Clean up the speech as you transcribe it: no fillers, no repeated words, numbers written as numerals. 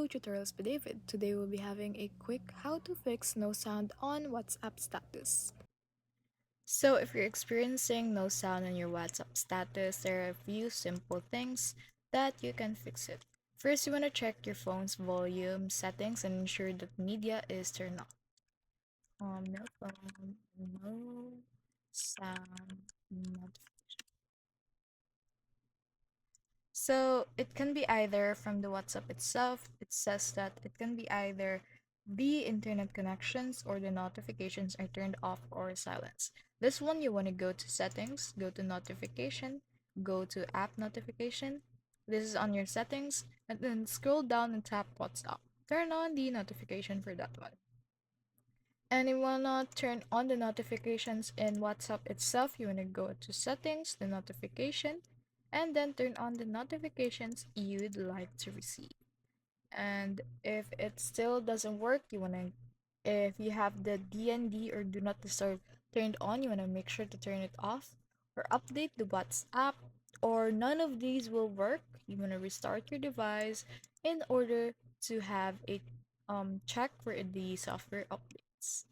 to Tutorials by David. Today we'll be having a quick how to fix no sound on WhatsApp status. So if you're experiencing no sound on your WhatsApp status, there are a few simple things that you can fix it. First, you want to check your phone's volume settings and ensure that media is turned off. No phone, no sound, notification. So it can be either from the WhatsApp itself, it says that it can be either the internet connections or the notifications are turned off or silenced. This one you want to go to settings, go to notification, go to app notification. This is on your settings, and then scroll down and tap WhatsApp. Turn on the notification for that one. And you wanna turn on the notifications in WhatsApp itself, you wanna go to settings, the notification, and then turn on the notifications you'd like to receive. And if it still doesn't work, if you have the DND or do not disturb turned on, you wanna make sure to turn it off or update the WhatsApp, or none of these will work. You wanna restart your device in order to have a check for the software updates.